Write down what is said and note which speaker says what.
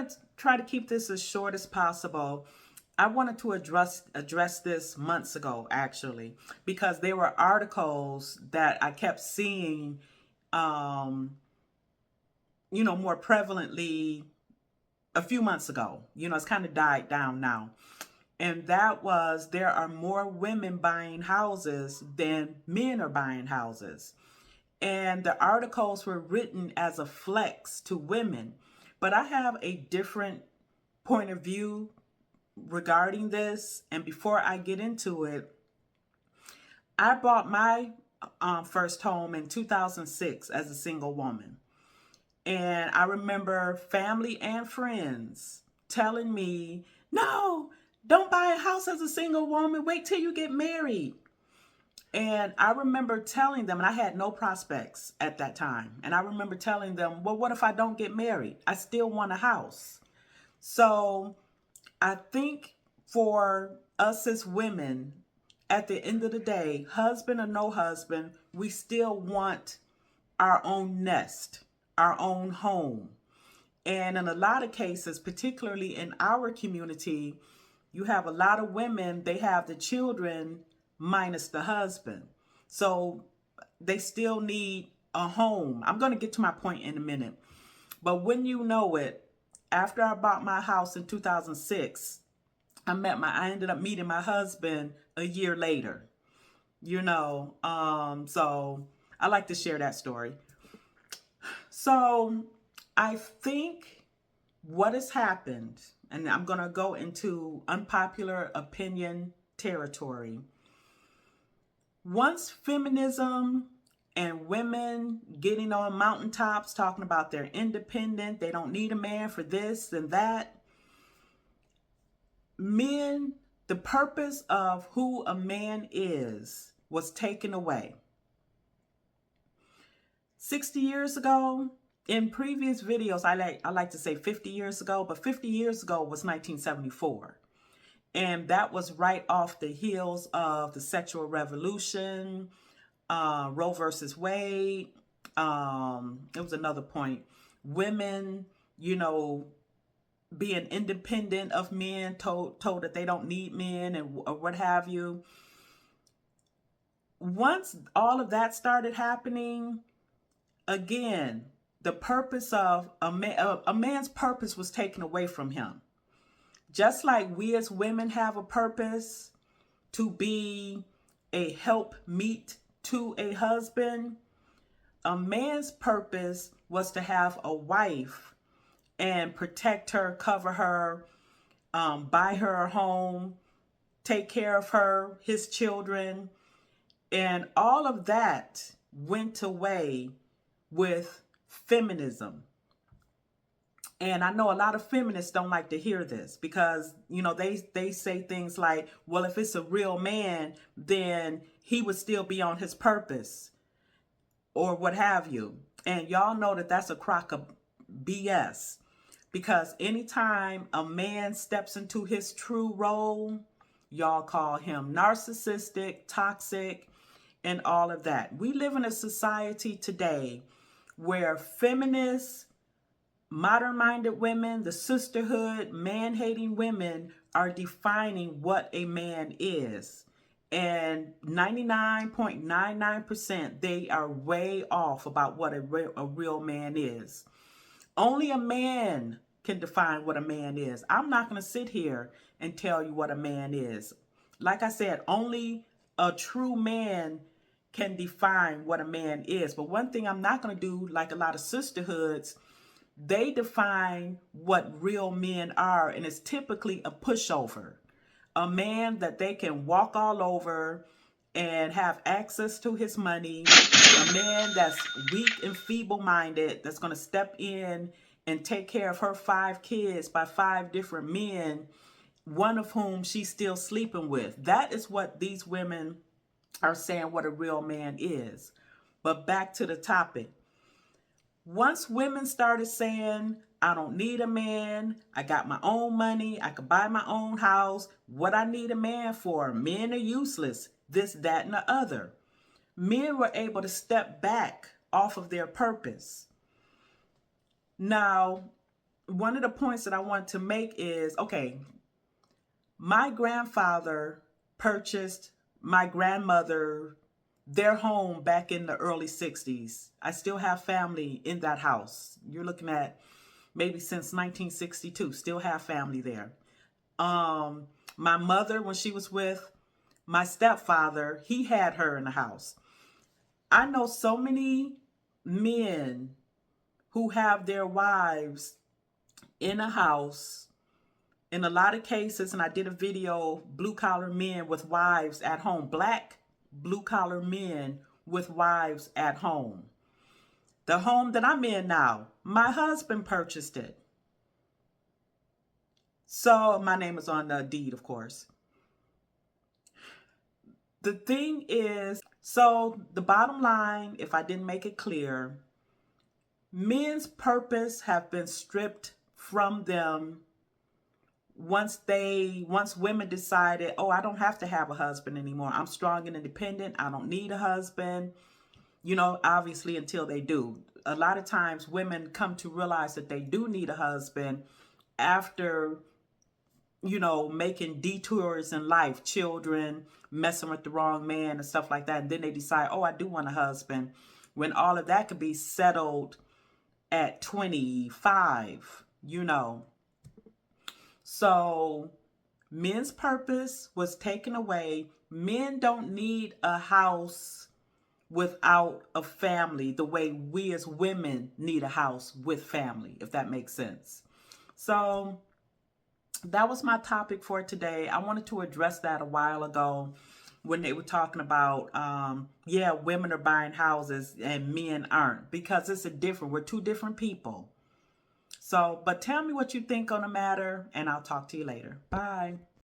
Speaker 1: going to try to keep this as short as possible. I wanted to address this months ago, actually, because there were articles that I kept seeing, um, more prevalently a few months ago. It's kind of died down now. And that was, there are more women buying houses than men are buying houses. And the articles were written as a flex to women. But I have a different point of view regarding this. And before I get into it, I bought my first home in 2006 as a single woman. And I remember family and friends telling me, no, don't buy a house as a single woman. Wait till you get married. And I remember telling them, and I had no prospects at that time. And I remember telling them, well, what if I don't get married? I still want a house. So I think for us as women, at the end of the day, husband or no husband, we still want our own nest, our own home. And in a lot of cases, particularly in our community, you have a lot of women, they have the children minus the husband. So they still need a home. I'm going to get to my point in a minute. But when you know it, after I bought my house in 2006, I ended up meeting my husband a year later. So I like to share that story. So I think what has happened, and I'm going to go into unpopular opinion territory. Once feminism and women getting on mountaintops talking about they're independent, they don't need a man for this and that, men, the purpose of who a man is was taken away. 60 years ago, in previous videos, I like to say 50 years ago, but 50 years ago was 1974. And that was right off the heels of the sexual revolution, Roe versus Wade. It was another point. Women, being independent of men, told that they don't need men or what have you. Once all of that started happening, again, the purpose of a man's purpose was taken away from him. Just like we as women have a purpose to be a helpmeet to a husband, a man's purpose was to have a wife and protect her, cover her, buy her a home, take care of her, his children. And all of that went away with feminism. And I know a lot of feminists don't like to hear this because, they say things like, well, if it's a real man, then he would still be on his purpose or what have you. And y'all know that that's a crock of BS, because anytime a man steps into his true role, y'all call him narcissistic, toxic, and all of that. We live in a society today where feminists, modern-minded women, the sisterhood, man-hating women are defining what a man is. And 99.99%, they are way off about what a real man is. Only a man can define what a man is. I'm not going to sit here and tell you what a man is. Like I said, only a true man can define what a man is. But one thing I'm not going to do, like a lot of sisterhoods, they define what real men are, and it's typically a pushover. A man that they can walk all over and have access to his money. A man that's weak and feeble-minded, that's going to step in and take care of her 5 kids by 5 different men, one of whom she's still sleeping with. That is what these women are saying what a real man is. But back to the topic. Once women started saying, I don't need a man, I got my own money, I could buy my own house, what I need a man for? Men are useless, this, that, and the other. Men were able to step back off of their purpose. Now, one of the points that I want to make is, okay, my grandfather purchased my grandmother their home back in the early 60s. I still have family in that house. You're looking at maybe since 1962, still have family there. My mother, when she was with my stepfather, he had her in the house. I know so many men who have their wives in a house. In a lot of cases, and I did a video, blue collar men with wives at home, black blue collar men with wives at home. The home that I'm in now, my husband purchased it. So my name is on the deed, of course. The thing is, so the bottom line, if I didn't make it clear, men's purpose have been stripped from them once women decided, oh, I don't have to have a husband anymore. I'm strong and independent. I don't need a husband. You know, obviously until they do. A lot of times women come to realize that they do need a husband after, you know, making detours in life, children, messing with the wrong man and stuff like that. And then they decide, oh, I do want a husband, when all of that could be settled at 25, you know. So men's purpose was taken away. Men don't need a house without a family the way we as women need a house with family, if that makes sense. So that was my topic for today. I wanted to address that a while ago when they were talking about, yeah, women are buying houses and men aren't, because it's we're two different people. So, but tell me what you think on the matter, and I'll talk to you later. Bye.